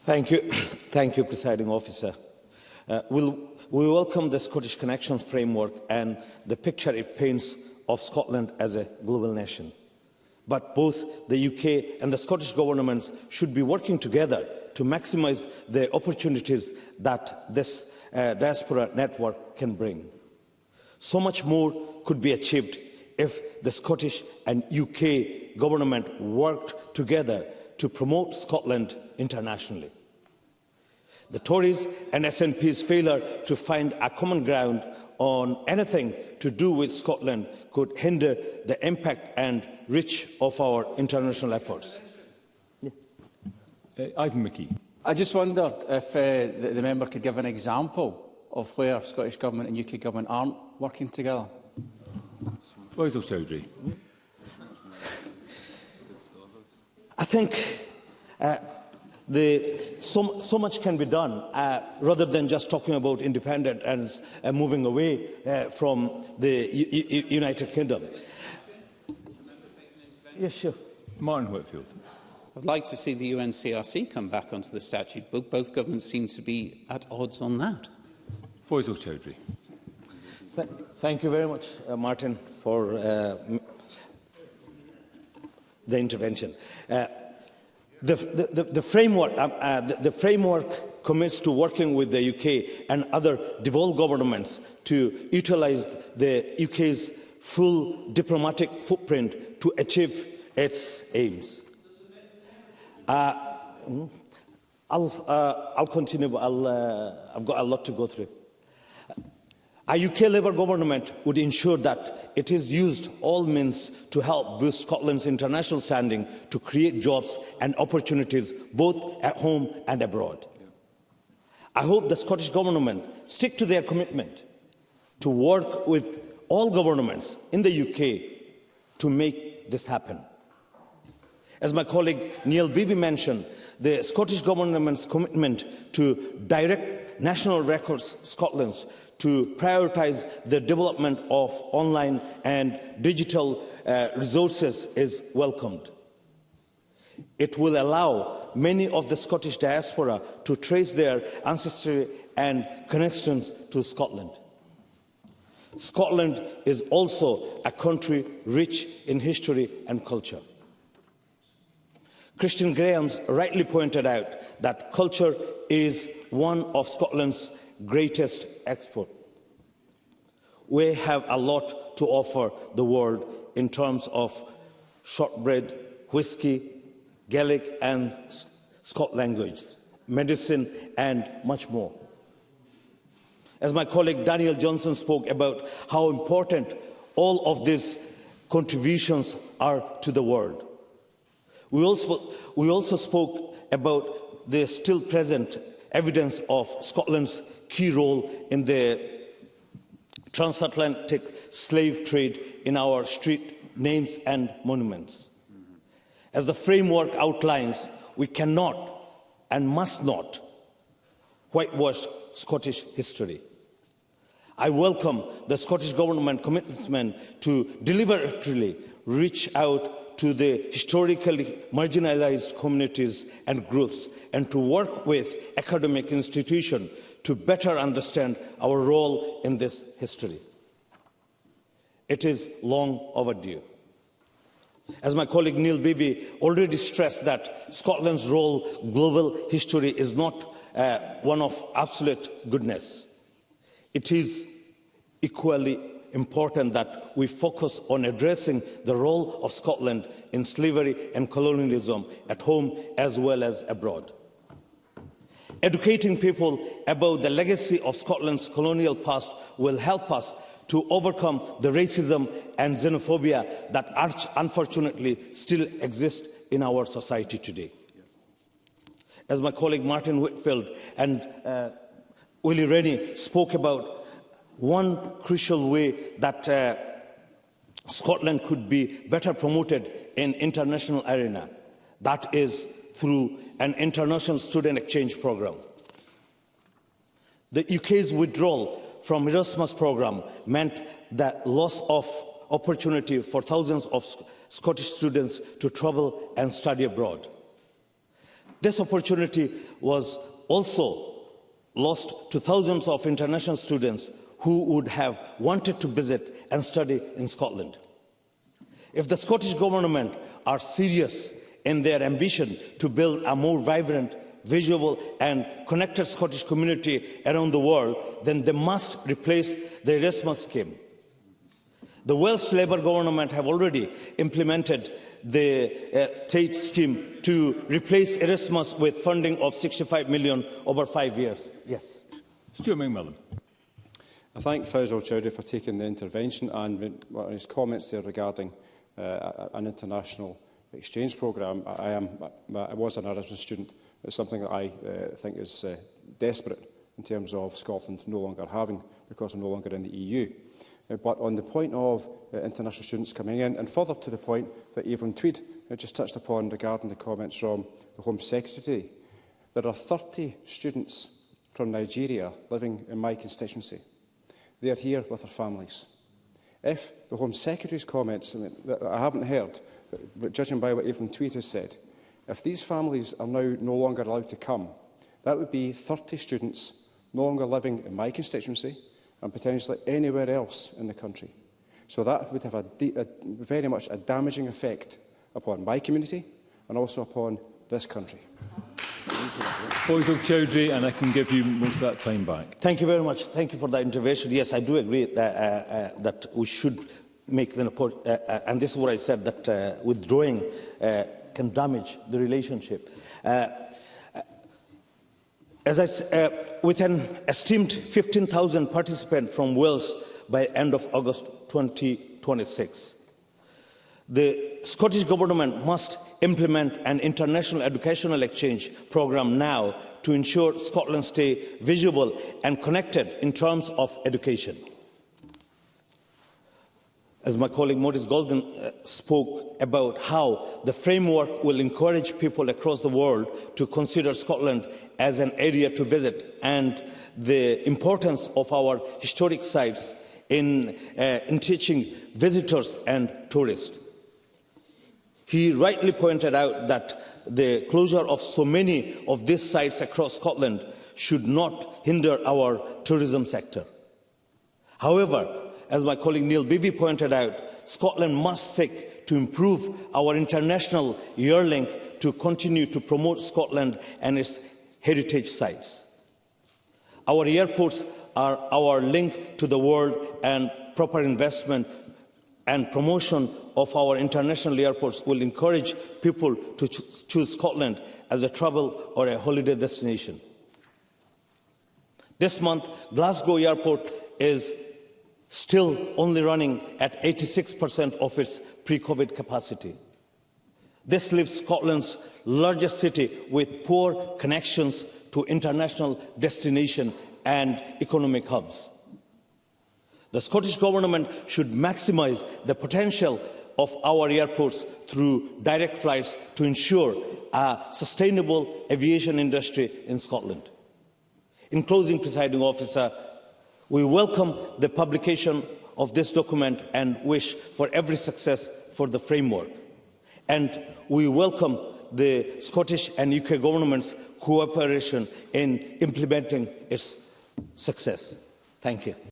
Thank you. Thank you, Presiding Officer. We welcome the Scottish Connections framework and the picture it paints of Scotland as a global nation. But both the UK and the Scottish governments should be working together to maximise the opportunities that this diaspora network can bring. So much more could be achieved if the Scottish and UK government worked together to promote Scotland internationally. The Tories and SNP's failure to find a common ground on anything to do with Scotland could hinder the impact and reach of our international efforts. Ivan McKee. I just wondered if the member could give an example of where Scottish Government and UK Government aren't working together. Faisal Chowdhury. I think so much can be done rather than just talking about independence and moving away from the United Kingdom. Yes, sure. Martin Whitfield. I'd like to see the UNCRC come back onto the statute book. Both governments seem to be at odds on that. Faisal Chowdhury. Thank you very much, Martin, for the intervention. The framework commits to working with the UK and other devolved governments to utilise the UK's full diplomatic footprint to achieve its aims. I'll continue, but I've got a lot to go through. A UK Labour government would ensure that it is used all means to help boost Scotland's international standing to create jobs and opportunities both at home and abroad. I hope the Scottish Government stick to their commitment to work with all governments in the UK to make this happen. As my colleague Neil Beevy mentioned, the Scottish Government's commitment to direct National Records Scotland to prioritise the development of online and digital resources is welcomed. It will allow many of the Scottish diaspora to trace their ancestry and connections to Scotland. Scotland is also a country rich in history and culture. Christian Graham's rightly pointed out that culture is one of Scotland's greatest exports. We have a lot to offer the world in terms of shortbread, whisky, Gaelic and Scots language, medicine and much more. As my colleague Daniel Johnson spoke about how important all of these contributions are to the world. We also spoke about the still present evidence of Scotland's key role in the transatlantic slave trade in our street names and monuments. As the framework outlines, we cannot and must not whitewash Scottish history. I welcome the Scottish Government commitment to deliberately reach out to the historically marginalised communities and groups and to work with academic institutions to better understand our role in this history. It is long overdue. As my colleague Neil Beevy already stressed that Scotland's role in global history is not one of absolute goodness. It is equally important that we focus on addressing the role of Scotland in slavery and colonialism at home as well as abroad. Educating people about the legacy of Scotland's colonial past will help us to overcome the racism and xenophobia that unfortunately still exist in our society today. As my colleague Martin Whitfield and Willie Rennie spoke about, one crucial way that Scotland could be better promoted in international arena, that is through an international student exchange programme. The UK's withdrawal from Erasmus programme meant the loss of opportunity for thousands of Scottish students to travel and study abroad. This opportunity was also lost to thousands of international students who would have wanted to visit and study in Scotland. If the Scottish Government are serious in their ambition to build a more vibrant, visual and connected Scottish community around the world, then they must replace the Erasmus scheme. The Welsh Labour government have already implemented the state scheme to replace Erasmus with funding of 65 million over 5 years. Yes. Stuart McMillan. I thank Faisal Chowdhury for taking the intervention and his comments there regarding an international exchange programme. I was an Erasmus student. It's something that I think is desperate in terms of Scotland no longer having, because we're no longer in the EU. But on the point of international students coming in, and further to the point that Evelyn Tweed just touched upon regarding the comments from the Home Secretary, there are 30 students from Nigeria living in my constituency. They are here with their families. If the Home Secretary's comments, that I haven't heard, but judging by what Evelyn Tweed has said, if these families are now no longer allowed to come, that would be 30 students no longer living in my constituency and potentially anywhere else in the country. So that would have very much a damaging effect upon my community and also upon this country. Faisal Chowdhury, and I can give you most of that time back. Thank you very much. Thank you for the intervention. Yes, I do agree that we should make the report, and this is what I said, that withdrawing can damage the relationship. With an esteemed 15,000 participants from Wales by end of August 2026, the Scottish Government must implement an international educational exchange programme now to ensure Scotland stay visible and connected in terms of education. As my colleague Maurice Golden spoke about how the framework will encourage people across the world to consider Scotland as an area to visit, and the importance of our historic sites in teaching visitors and tourists. He rightly pointed out that the closure of so many of these sites across Scotland should not hinder our tourism sector. However, as my colleague Neil Beebe pointed out, Scotland must seek to improve our international yearling to continue to promote Scotland and its heritage sites. Our airports are our link to the world, and proper investment and promotion of our international airports will encourage people to choose Scotland as a travel or a holiday destination. This month, Glasgow Airport is still only running at 86% of its pre-COVID capacity. This leaves Scotland's largest city with poor connections to international destinations and economic hubs. The Scottish Government should maximise the potential of our airports through direct flights to ensure a sustainable aviation industry in Scotland. In closing, Presiding Officer, we welcome the publication of this document and wish for every success for the framework. And we welcome the Scottish and UK governments' cooperation in implementing its success. Thank you.